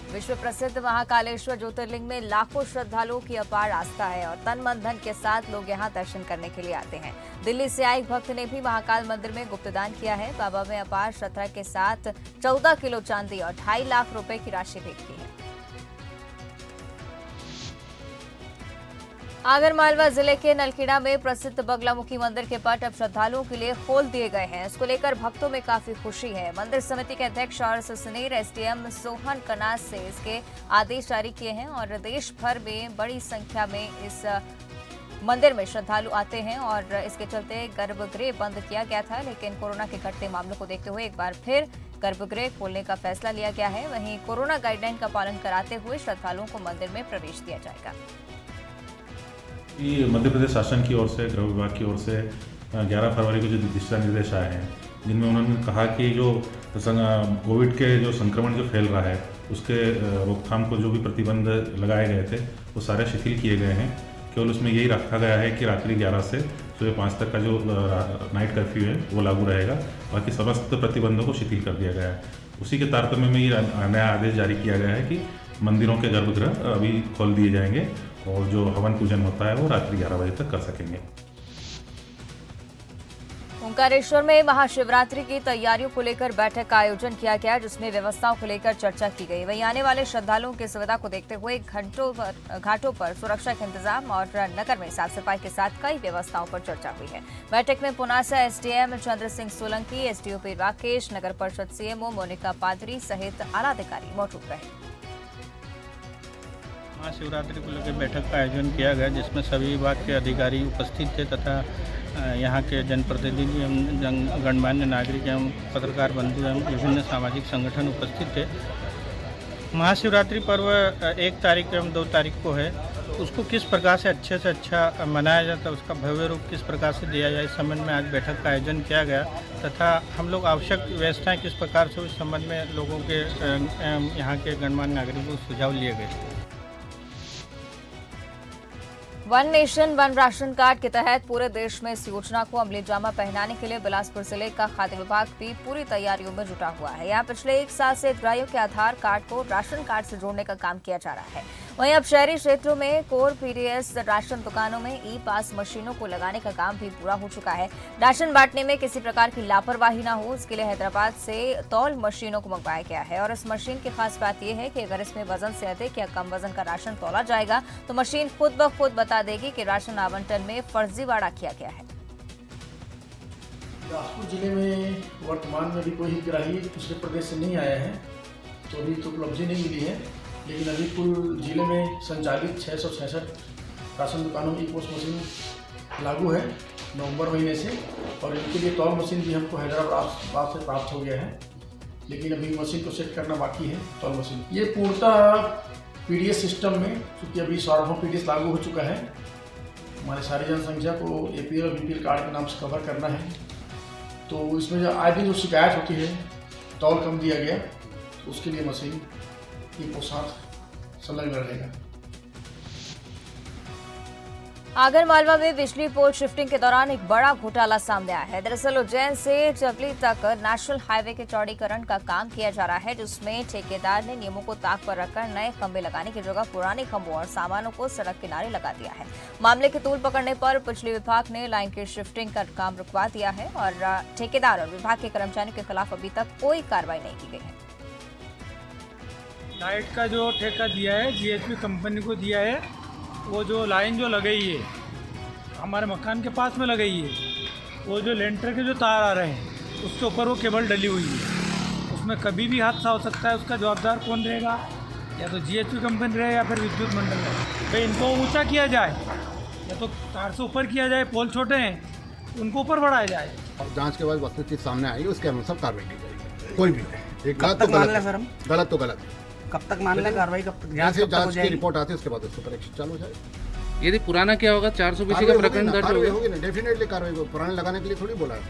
विश्व प्रसिद्ध महाकालेश्वर ज्योतिर्लिंग में लाखों श्रद्धालुओं की अपार आस्था है और तन मन धन के साथ लोग यहां दर्शन करने के लिए आते हैं। दिल्ली से आए एक भक्त ने भी महाकाल मंदिर में गुप्तदान किया है। बाबा में अपार श्रद्धा के साथ 14 किलो चांदी और 2.5 लाख रुपए की राशि भेंट की है। आगरमालवा जिले के नलखेड़ा में प्रसिद्ध बगलामुखी मंदिर के पट अब श्रद्धालुओं के लिए खोल दिए गए हैं। इसको लेकर भक्तों में काफी खुशी है। मंदिर समिति के अध्यक्ष और सुसनेर एसडीएम सोहन कनास से इसके आदेश जारी किए हैं और देश भर में बड़ी संख्या में इस मंदिर में श्रद्धालु आते हैं और इसके चलते गर्भगृह बंद किया गया था, लेकिन कोरोना के घटते मामलों को देखते हुए एक बार फिर गर्भगृह खोलने का फैसला लिया गया है। वहीं कोरोना गाइडलाइन का पालन कराते हुए श्रद्धालुओं को मंदिर में प्रवेश दिया जाएगा। मध्य प्रदेश शासन की ओर से, गृह विभाग की ओर से 11 फरवरी को जो दिशा निर्देश आए हैं, जिनमें उन्होंने कहा कि जो कोविड के जो संक्रमण जो फैल रहा है उसके रोकथाम को जो भी प्रतिबंध लगाए गए थे वो सारे शिथिल किए गए हैं। केवल उसमें यही रखा गया है कि रात्रि 11 से सुबह 5 तक का जो नाइट कर्फ्यू है वो लागू रहेगा। बाकी समस्त प्रतिबंधों को शिथिल कर दिया गया है। उसी के तारतम्य में ये नया आदेश जारी किया गया है कि मंदिरों के गर्भगृह अभी खोल दिए जाएंगे और जो हवन पूजन होता है वो रात्रि 11 बजे तक कर सकेंगे। ओंकारेश्वर में महाशिवरात्रि की तैयारियों को लेकर बैठक का आयोजन किया गया, जिसमें व्यवस्थाओं को लेकर चर्चा की गई। वहीं आने वाले श्रद्धालुओं की सुविधा को देखते हुए घाटों पर सुरक्षा के इंतजाम और नगर में साफ सफाई के साथ कई व्यवस्थाओं पर चर्चा हुई है। बैठक में पुनासा एसडीएम चंद्र सिंह सोलंकी, एसडीओपी राकेश, नगर परिषद सीएमओ मोनिका पादरी सहित आला अधिकारी मौजूद रहे। महाशिवरात्रि को लेकर बैठक का आयोजन किया गया, जिसमें सभी विभाग के अधिकारी उपस्थित थे तथा यहाँ के जनप्रतिनिधि एवं गणमान्य नागरिक एवं पत्रकार बंधु एवं विभिन्न सामाजिक संगठन उपस्थित थे। महाशिवरात्रि पर्व 1 तारीख एवं 2 तारीख को है। उसको किस प्रकार से अच्छा मनाया जाता है, उसका भव्य रूप किस प्रकार से दिया जाए, इस संबंध में आज बैठक का आयोजन किया गया तथा हम लोग आवश्यक व्यवस्थाएं किस प्रकार से उस संबंध में लोगों के यहाँ के गणमान्य नागरिकों को सुझाव लिए गए। One nation one ration card के तहत पूरे देश में इस योजना को अमली जामा पहनाने के लिए बिलासपुर जिले का खाद्य विभाग भी पूरी तैयारियों में जुटा हुआ है। यहाँ पिछले 1 साल से हितग्राहियों के आधार कार्ड को राशन कार्ड से जोड़ने का काम किया जा रहा है। वहीं अब शहरी क्षेत्रों में कोर पीडीएस राशन दुकानों में ई पास मशीनों को लगाने का काम भी पूरा हो चुका है। राशन बांटने में किसी प्रकार की लापरवाही न हो, इसके लिए हैदराबाद से तौल मशीनों को मंगवाया गया है और इस मशीन की खास बात यह है कि अगर इसमें वजन से अधिक या कम वजन का राशन तौला जाएगा तो मशीन खुद ब खुद बता देगी कि राशन आवंटन में फर्जीवाड़ा किया गया है। बिलासपुर जिले में वर्तमान में भी कोई हितग्राही दूसरे प्रदेश से नहीं आया है, तो अभी तो उपलब्धि नहीं मिली है। लेकिन अभी कुल जिले में संचालित 666 राशन दुकानों में ई पोस्ट मशीन लागू है नवंबर महीने से, और इनके लिए तौल मशीन भी हमको हैदराबाद से प्राप्त हो गया है। लेकिन अभी मशीन को सेट करना बाकी है। तौल मशीन ये पूर्णतः पीडीएस सिस्टम में, क्योंकि अभी सार्वभौम पीडीएस लागू हो चुका है, हमारे सारी जनसंख्या को एपीएल और बीपीएल कार्ड के नाम से कवर करना है। तो इसमें जो आए दिन जो शिकायत होती है तौल कम दिया गया, तो उसके लिए मशीन को साथ संलग्न रहेगा। आगरमालवा में बिजली पोल शिफ्टिंग के दौरान एक बड़ा घोटाला सामने आया है। दरअसल उज्जैन से चवली तक नेशनल हाईवे के चौड़ीकरण का काम किया जा रहा है, जिसमें ठेकेदार ने नियमों को ताक पर रखकर नए खंभे लगाने की जगह पुराने खंभों और सामानों को सड़क किनारे लगा दिया है। मामले की तूल पकड़ने पर बिजली विभाग ने लाइन की शिफ्टिंग का काम रुकवा दिया है और ठेकेदार और विभाग के कर्मचारियों के खिलाफ अभी तक कोई कार्रवाई नहीं की गई है। लाइट का जो ठेका दिया है जीएचपी कंपनी को दिया है, वो जो लाइन जो लगाई है हमारे मकान के पास में लगाई है, वो जो लेंटर के जो तार आ रहे हैं उसके ऊपर वो केबल डली हुई है। उसमें कभी भी हादसा हो सकता है। उसका जवाबदार कौन रहेगा? या तो जीएचपी कंपनी रहे या फिर विद्युत मंडल रहे। भाई इनको ऊंचा किया जाए या तो तार से ऊपर किया जाए, पोल छोटे हैं उनको ऊपर बढ़ाया जाए। और जांच के बाद वस्तुस्थिति सामने आई, उसके अनुसार कार्रवाई की जाएगी। कोई भी एक गलत तो गलत कब तक मान लें कार्रवाई? कब तक जांच की रिपोर्ट आती है उसके बाद उसको परीक्षण चालू हो जाएगा। यदि पुराना क्या होगा? 420 का प्रकरण दर्ज होगी ना, डेफिनेटली कार्रवाई। पुराने लगाने के लिए थोड़ी बोला है।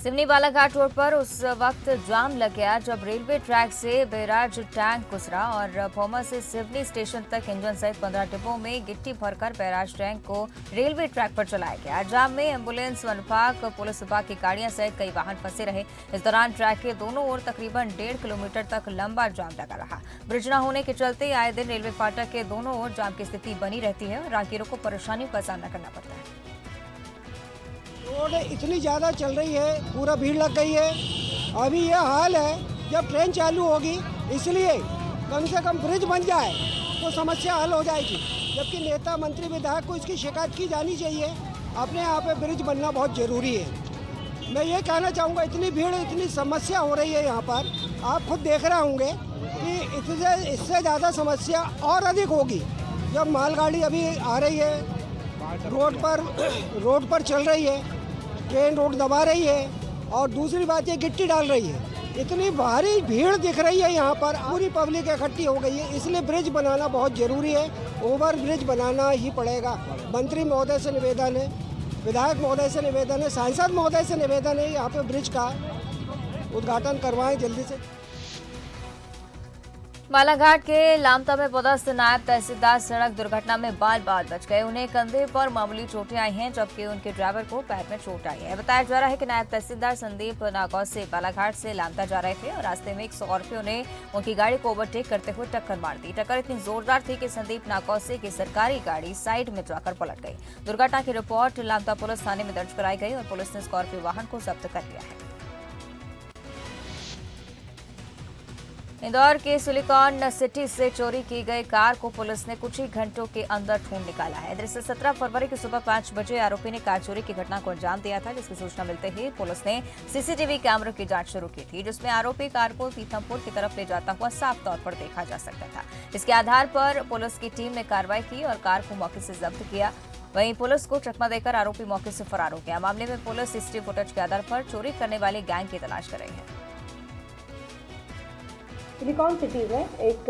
सिवनी बालाघाट रोड पर उस वक्त जाम लग गया जब रेलवे ट्रैक से बैराज टैंक गुजरा और भोमा से सिवनी स्टेशन तक इंजन सहित 15 डिब्बों में गिट्टी भरकर बैराज टैंक को रेलवे ट्रैक पर चलाया गया। जाम में एम्बुलेंस, वन विभाग, पुलिस विभाग की गाड़ियां सहित कई वाहन फंसे रहे। इस दौरान ट्रैक के दोनों ओर तकरीबन 1.5 किलोमीटर तक लंबा जाम लगा रहा। ब्रिज न होने के चलते आए दिन रेलवे फाटक के दोनों ओर जाम की स्थिति बनी रहती है और राहगीरों को परेशानियों का सामना करना पड़ता है। रोड इतनी ज़्यादा चल रही है, पूरा भीड़ लग गई है। अभी ये हाल है, जब ट्रेन चालू होगी इसलिए कम से कम ब्रिज बन जाए तो समस्या हल हो जाएगी। जबकि नेता, मंत्री, विधायक को इसकी शिकायत की जानी चाहिए। अपने यहाँ पे ब्रिज बनना बहुत ज़रूरी है। मैं ये कहना चाहूँगा, इतनी भीड़, इतनी समस्या हो रही है यहाँ पर, आप खुद देख रहे होंगे कि इससे ज़्यादा समस्या और अधिक होगी जब मालगाड़ी अभी आ रही है, रोड पर चल रही है, ट्रेन रोड दबा रही है और दूसरी बात ये गिट्टी डाल रही है। इतनी भारी भीड़ दिख रही है यहाँ पर, पूरी पब्लिक इकट्ठी हो गई है। इसलिए ब्रिज बनाना बहुत ज़रूरी है, ओवर ब्रिज बनाना ही पड़ेगा। मंत्री महोदय से निवेदन है, विधायक महोदय से निवेदन है, सांसद महोदय से निवेदन है, यहाँ पे ब्रिज का उद्घाटन करवाएं जल्दी से। बालाघाट के लामता में पदस्थ नायब तहसीलदार सड़क दुर्घटना में बाल बाल बच गए। उन्हें कंधे पर मामूली चोटें आई हैं जबकि उनके ड्राइवर को पैर में चोट आई है। बताया जा रहा है कि नायब तहसीलदार संदीप नागौर से बालाघाट से लामता जा रहे थे और रास्ते में एक स्कॉर्पियो ने उनकी गाड़ी को ओवरटेक करते हुए टक्कर मार दी। टक्कर इतनी जोरदार थी कि संदीप नागौर से की सरकारी गाड़ी साइड में जाकर पलट गई। दुर्घटना की रिपोर्ट लामता पुलिस थाने में दर्ज कराई गई और पुलिस ने स्कॉर्पियो वाहन को जब्त कर लिया है। इंदौर के सिलिकॉन सिटी से चोरी की गई कार को पुलिस ने कुछ ही घंटों के अंदर ढूंढ निकाला है। दरअसल 17 फरवरी की सुबह 5 बजे आरोपी ने कार चोरी की घटना को अंजाम दिया था, जिसकी सूचना मिलते ही पुलिस ने सीसीटीवी कैमरों की जांच शुरू की थी, जिसमें आरोपी कार को पीथमपुर की तरफ ले जाता हुआ साफ तौर पर देखा जा सकता था। इसके आधार पर पुलिस की टीम ने कार्रवाई की और कार को मौके से जब्त किया। वहीं पुलिस को चकमा देकर आरोपी मौके से फरार हो गया। मामले में पुलिस सीसीटीवी फुटेज के आधार पर चोरी करने वाले गैंग की तलाश कर रही है। सिलिकॉन सिटी में एक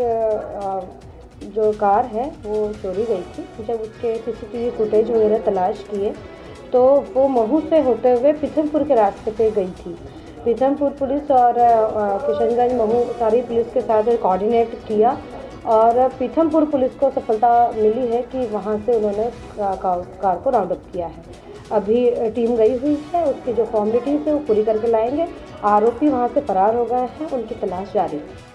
जो कार है वो चोरी गई थी। जब उसके सीसीटीवी फुटेज वगैरह तलाश किए तो वो महू से होते हुए पीथमपुर के रास्ते पे गई थी। पीथमपुर पुलिस और किशनगंज महू सारी पुलिस के साथ कोऑर्डिनेट किया और पीथमपुर पुलिस को सफलता मिली है कि वहाँ से उन्होंने कार को राउंड अप किया है। अभी टीम गई हुई है, उसकी जो फॉर्मेलिटीज है वो पूरी करके लाएंगे। आरोपी वहाँ से फरार हो गए हैं, उनकी तलाश जारी है।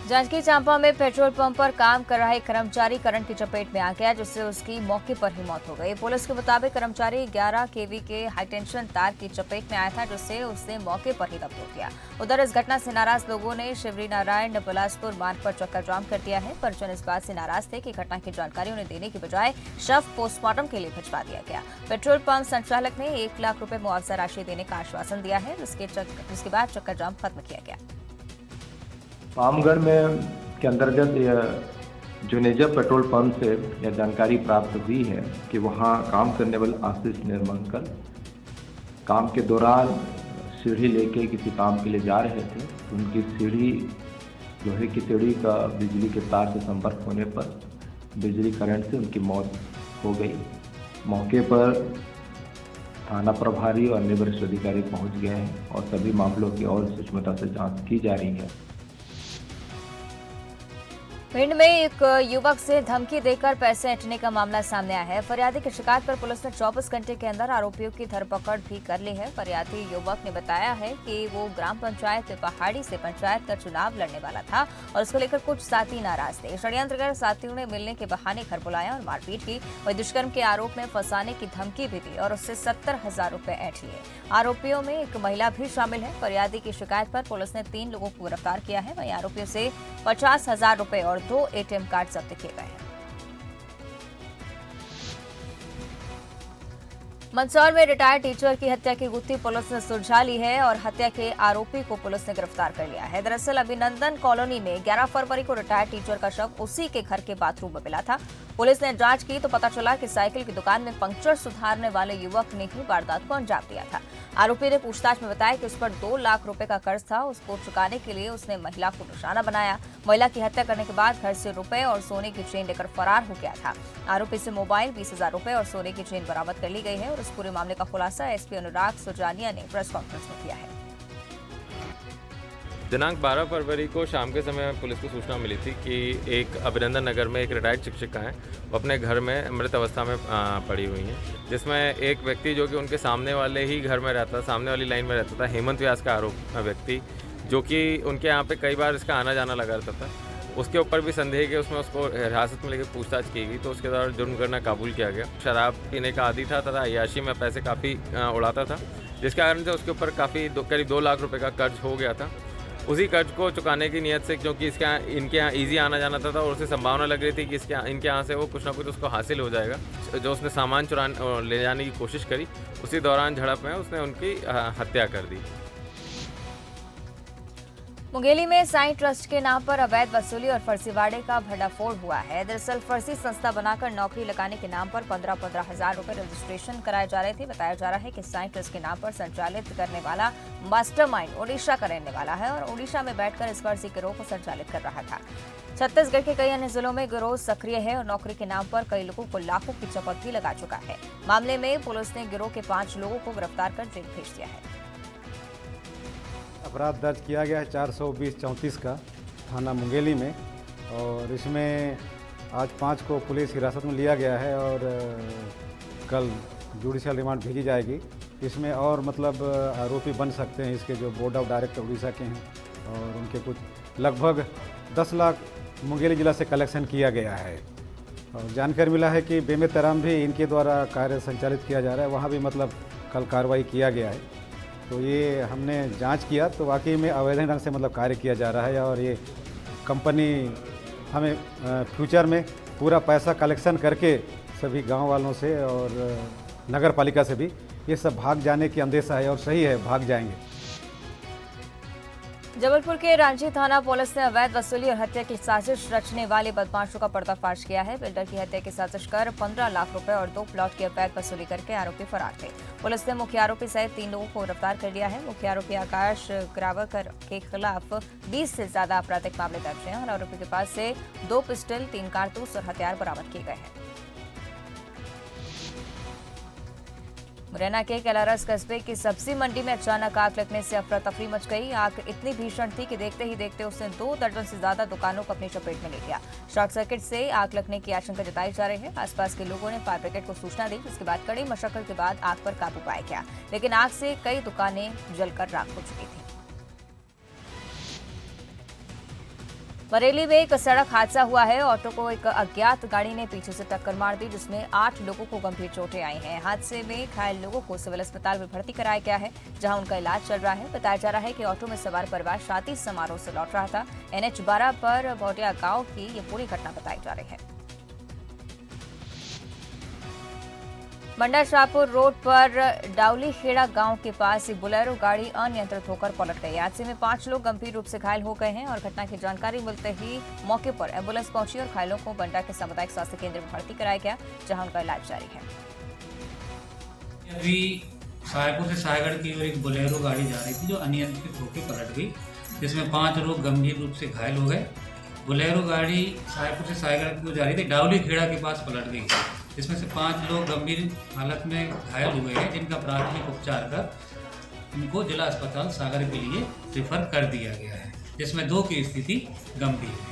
जांजगीर चांपा में पेट्रोल पंप पर काम कर रहा एक कर्मचारी करंट की चपेट में आ गया, जिससे उसकी मौके पर ही मौत हो गई। पुलिस के मुताबिक कर्मचारी 11 केवी के हाईटेंशन तार की चपेट में आया था, जिससे उसने मौके पर ही दब हो गया। उधर इस घटना से नाराज लोगों ने शिवरी नारायण बिलासपुर मार्ग पर चक्का जाम कर दिया है। परिजन इस बात से नाराज थे कि घटना की जानकारी उन्हें देने की बजाय शव पोस्टमार्टम के लिए भिजवा दिया गया। पेट्रोल पंप संचालक ने 1 लाख रुपए मुआवजा राशि देने का आश्वासन दिया है, जिसके बाद चक्का जाम खत्म किया गया। पामगढ़ में के अंतर्गत जुनेजा पेट्रोल पंप से यह जानकारी प्राप्त हुई है कि वहां काम करने वाले आशीष निर्मंकल काम के दौरान सीढ़ी लेके किसी काम के लिए जा रहे थे। उनकी सीढ़ी, लोहे की सीढ़ी का बिजली के तार से संपर्क होने पर बिजली करंट से उनकी मौत हो गई। मौके पर थाना प्रभारी और अन्य वरिष्ठ अधिकारी पहुंच गए हैं और सभी मामलों की और सूक्ष्मता से जांच की जा रही है। भिंड में एक युवक से धमकी देकर पैसे ऐंठने का मामला सामने आया है। फरियादी की शिकायत पर पुलिस ने 24 घंटे के अंदर आरोपियों की धरपकड़ भी कर ली है। फरियादी युवक ने बताया है कि वो ग्राम पंचायत पहाड़ी से पंचायत का चुनाव लड़ने वाला था और उसको लेकर कुछ साथी नाराज थे। षड्यंत्रकार साथियों ने मिलने के बहाने घर बुलाया और मारपीट की। वही दुष्कर्म के आरोप में फंसाने की धमकी भी दी और उससे 70,000 रुपए ऐंठ लिए। आरोपियों में एक महिला भी शामिल है। फरियादी की शिकायत पर पुलिस ने 3 लोगों को गिरफ्तार किया है। वहीं आरोपियों से 50,000 रुपए और 2 एटीएम कार्ड जब्त किए गए हैं। मंदसौर में रिटायर्ड टीचर की हत्या की गुत्थी पुलिस ने सुलझा ली है और हत्या के आरोपी को पुलिस ने गिरफ्तार कर लिया है। दरअसल अभिनंदन कॉलोनी में 11 फरवरी को रिटायर्ड टीचर का शव उसी के घर के बाथरूम में मिला था। पुलिस ने जांच की तो पता चला कि साइकिल की दुकान में पंक्चर सुधारने वाले युवक ने ही वारदात को अंजाम दिया था। आरोपी ने पूछताछ में बताया कि उस पर 2 लाख रुपए का कर्ज था। उसको चुकाने के लिए उसने महिला को निशाना बनाया। महिला की हत्या करने के बाद घर से रुपए और सोने की चेन लेकर फरार हो गया था। आरोपी से मोबाइल, 20,000 रुपए और सोने की चेन बरामद कर ली गई है और इस पूरे मामले का खुलासा एसपी अनुराग सुजानिया ने प्रेस कॉन्फ्रेंस में किया है। दिनांक 12 फरवरी को शाम के समय पुलिस को सूचना मिली थी कि एक अभिनंदन नगर में एक रिटायर्ड शिक्षिका है, वो अपने घर में मृत अवस्था में पड़ी हुई हैं, जिसमें एक व्यक्ति जो कि उनके सामने वाले ही घर में रहता, सामने वाली लाइन में रहता था, हेमंत व्यास का आरोप व्यक्ति, जो कि उनके यहाँ पे कई बार इसका आना जाना लगा रहता था। उसके ऊपर भी संदेह के उसमें उसको हिरासत में लेकर पूछताछ की गई तो उसके दौरान जुर्म करना काबूल किया गया। शराब पीने का आदी था तथा अय्याशी में पैसे काफ़ी उड़ाता था, जिसके कारण से उसके ऊपर करीब 2 लाख रुपए का कर्ज हो गया था। उसी कर्ज को चुकाने की नीयत से, क्योंकि इनके यहाँ ईजी आना जाना था और उसे संभावना लग रही थी कि इनके यहाँ से वो कुछ ना कुछ उसको हासिल हो जाएगा, जो उसने सामान ले जाने की कोशिश करी, उसी दौरान झड़प में उसने उनकी हत्या कर दी। मुंगेली में साईं ट्रस्ट के नाम पर अवैध वसूली और फर्जीवाड़े का भंडाफोड़ हुआ है। दरअसल फर्जी संस्था बनाकर नौकरी लगाने के नाम पर 15-15 हजार रुपए रजिस्ट्रेशन कराए जा रहे थे। बताया जा रहा है कि साईं ट्रस्ट के नाम पर संचालित करने वाला मास्टरमाइंड ओडिशा का रहने वाला है और ओडिशा में बैठकर इस फर्जी गिरोह को संचालित कर रहा था। छत्तीसगढ़ के कई अन्य जिलों में गिरोह सक्रिय है और नौकरी के नाम पर कई लोगों को लाखों की चपत भी लगा चुका है। मामले में पुलिस ने गिरोह के 5 लोगों को गिरफ्तार कर जेल भेज दिया है। अपराध दर्ज किया गया है 420-34 का थाना मुंगेली में, और इसमें आज 5 को पुलिस हिरासत में लिया गया है और कल जुडिशियल रिमांड भेजी जाएगी। इसमें और मतलब आरोपी बन सकते हैं इसके, जो बोर्ड ऑफ डायरेक्टर उड़ीसा के हैं, और उनके कुछ लगभग 10 लाख मुंगेली जिला से कलेक्शन किया गया है। और जानकारी मिला है कि बेमेतराम भी इनके द्वारा कार्य संचालित किया जा रहा है, वहाँ भी मतलब कल कार्रवाई किया गया है। तो ये हमने जांच किया तो वाकई में अवैध ढंग से मतलब कार्य किया जा रहा है और ये कंपनी हमें फ्यूचर में पूरा पैसा कलेक्शन करके सभी गांव वालों से और नगर पालिका से भी ये सब भाग जाने की अंदेशा है, और सही है, भाग जाएंगे। जबलपुर के रांची थाना पुलिस ने अवैध वसूली और हत्या की साजिश रचने वाले बदमाशों का पर्दाफाश किया है। बिल्डर की हत्या की साजिश कर 15 लाख रुपए और 2 प्लॉट की अवैध वसूली करके आरोपी फरार थे। पुलिस ने मुख्य आरोपी सहित 3 लोगों को गिरफ्तार कर लिया है। मुख्य आरोपी आकाश ग्रावकर के खिलाफ 20 से ज्यादा आपराधिक मामले दर्ज हैं और आरोपी के पास से 2 पिस्टल, 3 कारतूस और हथियार बरामद किए गए हैं। मुरैना के कैलारस कस्बे की सब्जी मंडी में अचानक आग लगने से अफरा तफरी मच गई। आग इतनी भीषण थी कि देखते ही देखते उसने 2 दर्जन से ज्यादा दुकानों को अपनी चपेट में ले लिया। शॉर्ट सर्किट से आग लगने की आशंका जताई जा रही है। आसपास के लोगों ने फायर ब्रिगेड को सूचना दी, जिसके बाद कड़ी मशक्कत के बाद आग पर काबू पाया गया, लेकिन आग से कई दुकानें जलकर राख हो चुकी थी। बरेली में एक सड़क हादसा हुआ है। ऑटो को एक अज्ञात गाड़ी ने पीछे से टक्कर मार दी, जिसमें 8 लोगों को गंभीर चोटें आई हैं। हादसे में घायल लोगों को सिविल अस्पताल में भर्ती कराया गया है, जहां उनका इलाज चल रहा है। बताया जा रहा है कि ऑटो में सवार परिवार शादी समारोह से लौट रहा था। NH 12 पर भौटिया गांव की ये पूरी घटना बताई जा रही है। मंडा शाहपुर रोड पर डाउली खेड़ा गांव के पास बोलेरो गाड़ी अनियंत्रित होकर पलट गई। हादसे में 5 लोग गंभीर रूप से घायल हो गए हैं और घटना की जानकारी मिलते ही मौके पर एम्बुलेंस पहुंची और घायलों को मंडा के सामुदायिक स्वास्थ्य केंद्र में भर्ती कराया गया, जहां उनका इलाज जारी है। अभी साहेबपुर से सायगढ़ की ओर एक बोलेरो गाड़ी जा रही थी जो अनियंत्रित होकर पलट गई, जिसमें 5 लोग गंभीर रूप से घायल हो गए। बोलेरो गाड़ी साहेबपुर से सायगढ़ की ओर जा रही थी, डाउली खेड़ा के पास पलट गई, जिसमें से 5 लोग गंभीर हालत में घायल हो गए हैं, जिनका प्राथमिक उपचार कर इनको जिला अस्पताल सागर के लिए रेफर कर दिया गया है, जिसमें 2 की स्थिति गंभीर है।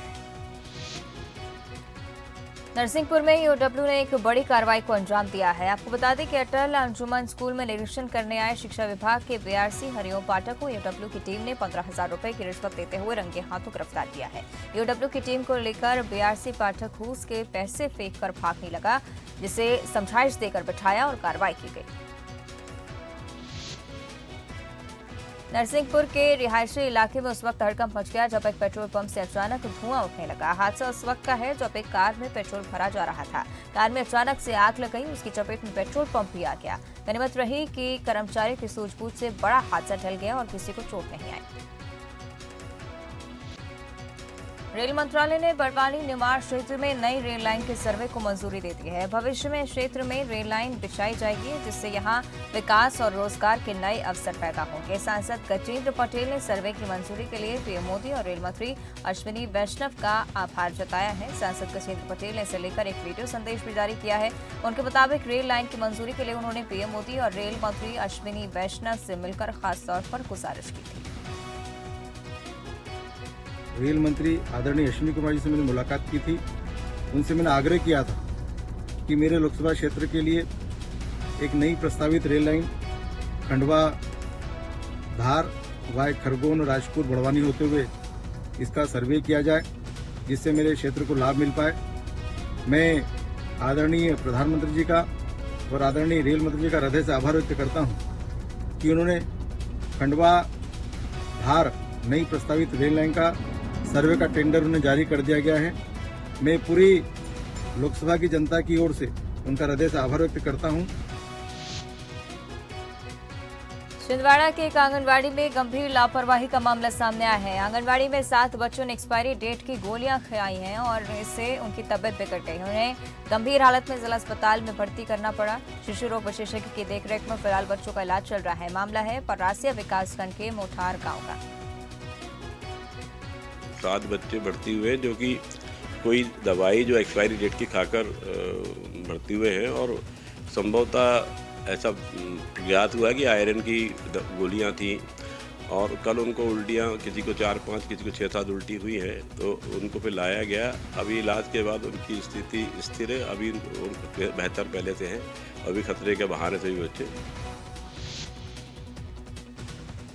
नरसिंहपुर में ईओडब्ल्यू ने एक बड़ी कार्रवाई को अंजाम दिया है। आपको बता दें कि अटल अंजुमन स्कूल में निरीक्षण करने आए शिक्षा विभाग के बीआरसी हरिओम पाठक को ईओडब्ल्यू की टीम ने 15,000 रुपए की रिश्वत लेते हुए रंगे हाथों गिरफ्तार किया है। ईओडब्ल्यू की टीम को लेकर बीआरसी पाठक घूस के पैसे फेंक कर भागने लगा, जिसे समझाइश देकर बिठाया और कार्रवाई की गई। नरसिंहपुर के रिहायशी इलाके में उस वक्त हड़कंप मच गया जब एक पेट्रोल पंप से अचानक धुआं उठने लगा। हादसा उस वक्त का है जब एक कार में पेट्रोल भरा जा रहा था। कार में अचानक से आग लग गई, उसकी चपेट में पेट्रोल पंप भी आ गया। गनीमत रही कि कर्मचारी की सूझबूझ से बड़ा हादसा टल गया और किसी को चोट नहीं आई। रेल मंत्रालय ने बड़वानी निमाड़ क्षेत्र में नई रेल लाइन के सर्वे को मंजूरी दे दी है। भविष्य में क्षेत्र में रेल लाइन बिछाई जाएगी जिससे यहां विकास और रोजगार के नए अवसर पैदा होंगे। सांसद गजेंद्र पटेल ने सर्वे की मंजूरी के लिए पीएम मोदी और रेल मंत्री अश्विनी वैष्णव का आभार जताया है। सांसद गजेंद्र पटेल ने इसे लेकर एक वीडियो संदेश भी जारी किया है। उनके मुताबिक रेल लाइन की मंजूरी के लिए उन्होंने पीएम मोदी और रेल मंत्री अश्विनी वैष्णव से मिलकर खासतौर पर गुजारिश की थी। रेल मंत्री आदरणीय अश्विनी कुमार जी से मैंने मुलाकात की थी। उनसे मैंने आग्रह किया था कि मेरे लोकसभा क्षेत्र के लिए एक नई प्रस्तावित रेल लाइन खंडवा, धार, वाय खरगोन, राजपुर, बड़वानी होते हुए इसका सर्वे किया जाए जिससे मेरे क्षेत्र को लाभ मिल पाए। मैं आदरणीय प्रधानमंत्री जी का और आदरणीय रेल मंत्री जी का हृदय से आभार व्यक्त करता हूँ कि उन्होंने खंडवा, धार नई प्रस्तावित रेल लाइन का सर्वे का टेंडर उन्हें जारी कर दिया गया है। मैं पूरी लोकसभा की जनता की ओर से उनका हृदय से आभार व्यक्त करता हूं। छिंदवाड़ा के एक आंगनवाड़ी में गंभीर लापरवाही का मामला सामने आया है। आंगनवाड़ी में 7 बच्चों ने एक्सपायरी डेट की गोलियां खाई हैं और इससे उनकी तबीयत बिगड़ गई। उन्हें गंभीर हालत में जिला अस्पताल में भर्ती करना पड़ा। शिशु रोग विशेषज्ञ की देखरेख में फिलहाल बच्चों का इलाज चल रहा है। मामला है परासिया विकासखंड के मोठार गाँव का। 7 बच्चे भर्ती हुए जो कि कोई दवाई जो एक्सपायरी डेट की खाकर भर्ती हुए हैं और संभवतः ऐसा ज्ञात हुआ कि आयरन की गोलियां थी और कल उनको उल्टियां, किसी को 4-5, किसी को 6-7 उल्टी हुई है तो उनको फिर लाया गया। अभी इलाज के बाद उनकी स्थिति स्थिर है, अभी बेहतर पहले से है, अभी खतरे के बहाने से भी बच्चे।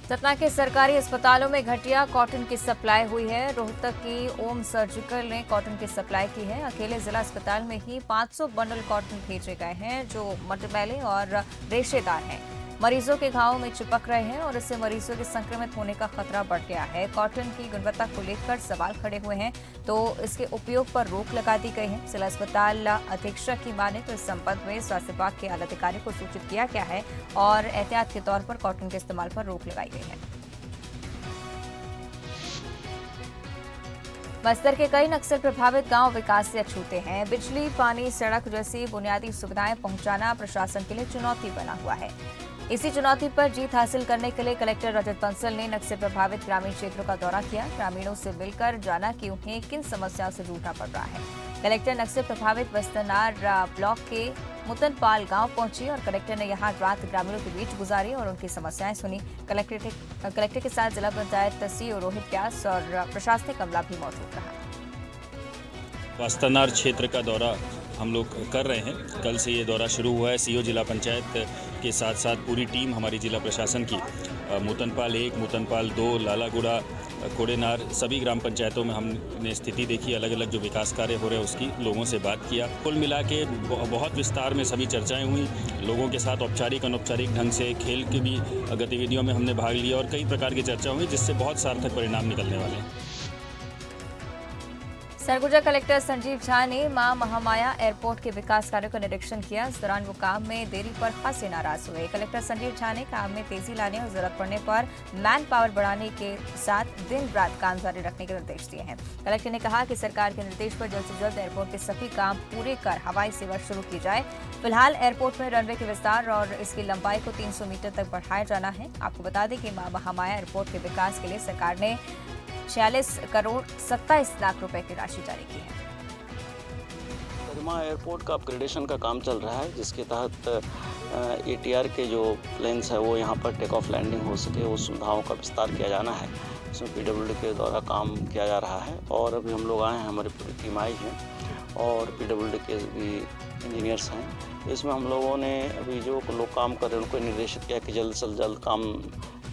सतना के सरकारी अस्पतालों में घटिया कॉटन की सप्लाई हुई है। रोहतक की ओम सर्जिकल ने कॉटन की सप्लाई की है। अकेले जिला अस्पताल में ही 500 बंडल कॉटन भेजे गए हैं जो मटमैले और रेशेदार हैं। मरीजों के घावों में चिपक रहे हैं और इससे मरीजों के संक्रमित होने का खतरा बढ़ गया है। कॉटन की गुणवत्ता को लेकर सवाल खड़े हुए हैं तो इसके उपयोग पर रोक लगा दी गई है। जिला अस्पताल अधीक्षक की माने तो इस संबंध में स्वास्थ्य विभाग के आला अधिकारी को सूचित किया गया है और एहतियात के तौर पर कॉटन के इस्तेमाल पर रोक लगाई गई है। बस्तर के कई नक्सल प्रभावित गांव विकास से अछूते हैं। बिजली, पानी, सड़क जैसी बुनियादी सुविधाएं पहुंचाना प्रशासन के लिए चुनौती बना हुआ है। इसी चुनौती पर जीत हासिल करने के लिए कलेक्टर रजत बंसल ने नक्सल प्रभावित ग्रामीण क्षेत्रों का दौरा किया। ग्रामीणों से मिलकर जाना कि उन्हें किन समस्याओं से जूझना पड़ रहा है। कलेक्टर नक्सल प्रभावित बस्तरनार ब्लॉक के मुतनपाल गांव पहुंची और कलेक्टर ने यहां रात ग्रामीणों के बीच गुजारी और उनकी समस्याएं सुनी। कलेक्टर के साथ जिला पंचायत सीईओ रोहित व्यास और प्रशासनिक अमला भी मौजूद रहा। बस्तरनार क्षेत्र का दौरा हम लोग कर रहे हैं। कल से ये दौरा शुरू हुआ है। सीईओ जिला पंचायत के साथ साथ पूरी टीम हमारी जिला प्रशासन की मुतनपाल 1, मुतनपाल 2, लालागुड़ा, कोडेनार सभी ग्राम पंचायतों में हमने स्थिति देखी। अलग अलग जो विकास कार्य हो रहे हैं उसकी लोगों से बात किया। कुल मिला के बहुत विस्तार में सभी चर्चाएं हुई। लोगों के साथ औपचारिक अनौपचारिक ढंग से खेल की भी गतिविधियों में हमने भाग लिया और कई प्रकार की चर्चा हुई जिससे बहुत सार्थक परिणाम निकलने वाले हैं। सरगुजा कलेक्टर संजीव झा ने मां महामाया एयरपोर्ट के विकास कार्यों का निरीक्षण किया। इस दौरान वो काम में देरी पर खासे नाराज हुए। कलेक्टर संजीव झा ने काम में तेजी लाने और जरूरत पड़ने पर मैन पावर बढ़ाने के साथ दिन रात काम जारी रखने के निर्देश दिए हैं। कलेक्टर ने कहा कि सरकार के निर्देश पर जल्द से जल्द एयरपोर्ट के सभी काम पूरे कर हवाई सेवा शुरू की जाए। फिलहाल एयरपोर्ट में रनवे के विस्तार और इसकी लंबाई को 300 मीटर तक बढ़ाया जाना है। आपको बता दें कि मां महामाया एयरपोर्ट के विकास के लिए सरकार ने 46 करोड़ 27 लाख रुपए की राशि जारी की है। गरिमा एयरपोर्ट का अपग्रेडेशन का काम चल रहा है जिसके तहत ATR के जो प्लेन्स है वो यहाँ पर टेक ऑफ लैंडिंग हो सके, उस सुविधाओं का विस्तार किया जाना है। इसमें PWD के द्वारा काम किया जा रहा है और अभी हम लोग आए हैं, हमारी पूरी टीम आई है और PWD के भी इंजीनियर्स हैं। इसमें हम लोगों ने अभी जो लोग काम कर रहे हैं उनको निर्देशित किया कि जल्द से जल्द काम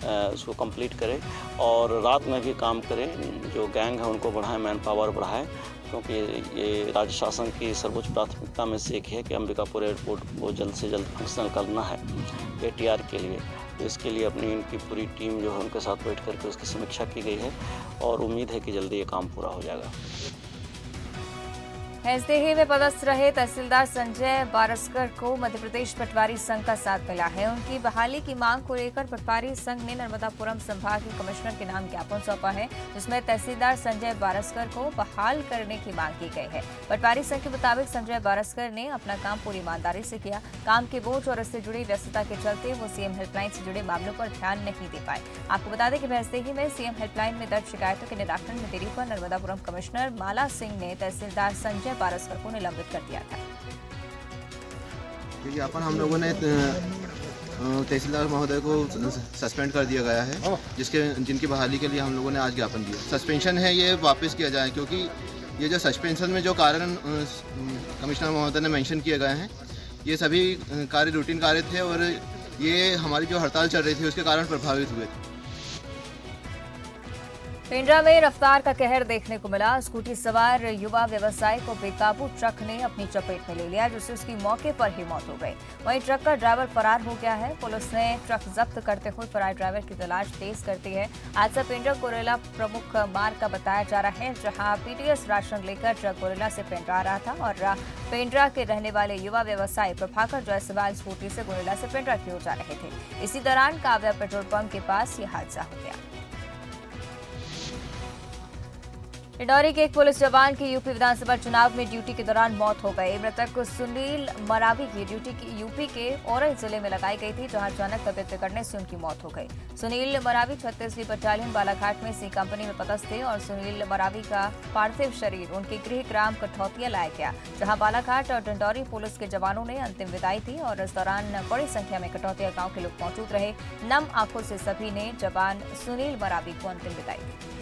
उसको कंप्लीट करें और रात में भी काम करें। जो गैंग है उनको बढ़ाएं, मैन पावर बढ़ाएं, क्योंकि ये राज्य शासन की सर्वोच्च प्राथमिकता में से एक है कि अंबिकापुर एयरपोर्ट को जल्द से जल्द फंक्शनल करना है ATR के लिए। तो इसके लिए अपनी इनकी पूरी टीम जो है उनके साथ बैठ करके उसकी समीक्षा की गई है और उम्मीद है कि जल्दी ये काम पूरा हो जाएगा। भैंसदेही में पदस्थ रहे तहसीलदार संजय बारस्कर को मध्य प्रदेश पटवारी संघ का साथ मिला है। उनकी बहाली की मांग को लेकर पटवारी संघ ने नर्मदापुरम संभाग के कमिश्नर के नाम ज्ञापन सौंपा है, जिसमें तहसीलदार संजय बारस्कर को बहाल करने की मांग की गई है। पटवारी संघ के मुताबिक संजय बारस्कर ने अपना काम पूरी ईमानदारी से किया। काम के बोझ और इससे जुड़ी व्यस्तता के चलते वो सीएम हेल्पलाइन से जुड़े मामलों पर ध्यान नहीं दे पाए। आपको बता दें कि भैंसदेही में सीएम हेल्पलाइन में दर्ज शिकायतों के निराकरण में देरी पर नर्मदापुरम कमिश्नर माला सिंह ने तहसीलदार संजय बारस्कर को निलंबित कर दिया था। ज्ञापन हम लोगों ने तहसीलदार महोदय को सस्पेंड कर दिया गया है, जिनकी बहाली के लिए हम लोगों ने आज ज्ञापन दिया। सस्पेंशन है ये वापस किया जाए, क्योंकि ये जो सस्पेंशन में जो कारण कमिश्नर महोदय ने मेंशन किए गए हैं, ये सभी कार्य रूटीन कार्य थे और ये हमारी जो हड़ताल चल रही थी उसके कारण प्रभावित हुए थे। पेंड्रा में रफ्तार का कहर देखने को मिला। स्कूटी सवार युवा व्यवसायी को बेकाबू ट्रक ने अपनी चपेट में ले लिया, जिससे उसकी मौके पर ही मौत हो गई। वहीं ट्रक का ड्राइवर फरार हो गया है। पुलिस ने ट्रक जब्त करते हुए फरार ड्राइवर की तलाश तेज करती है। हादसा पेंड्रा कोरेला प्रमुख मार्ग का बताया जा रहा है, जहां पीटीएस राशन लेकर ट्रक कोरेला से पेंड्रा आ रहा था और पेंड्रा के रहने वाले युवा व्यवसायी प्रभाकर जायसवाल स्कूटी से कोरेला से पेंड्रा की ओर जा रहे थे। इसी दौरान काव्या पेट्रोल पंप के पास ये हादसा हो गया। डिंडौरी के एक पुलिस जवान की यूपी विधानसभा चुनाव में ड्यूटी के दौरान मौत हो गई। मृतक सुनील मरावी की ड्यूटी यूपी के औरई जिले में लगाई गई थी, जहां अचानक तबीयत बिगड़ने से उनकी मौत हो गई। सुनील मरावी 36वीं बटालियन बालाघाट में सी कंपनी में पदस्थ थे और सुनील मरावी का पार्थिव शरीर उनके गृह ग्राम कठौतिया लाया गया, जहां बालाघाट और डिंडौरी पुलिस के जवानों ने अंतिम विदाई दी और इस दौरान बड़ी संख्या में कठौतिया गाँव के लोग मौजूद रहे। नम आंखों से सभी ने जवान सुनील मरावी को अंतिम विदाई दी।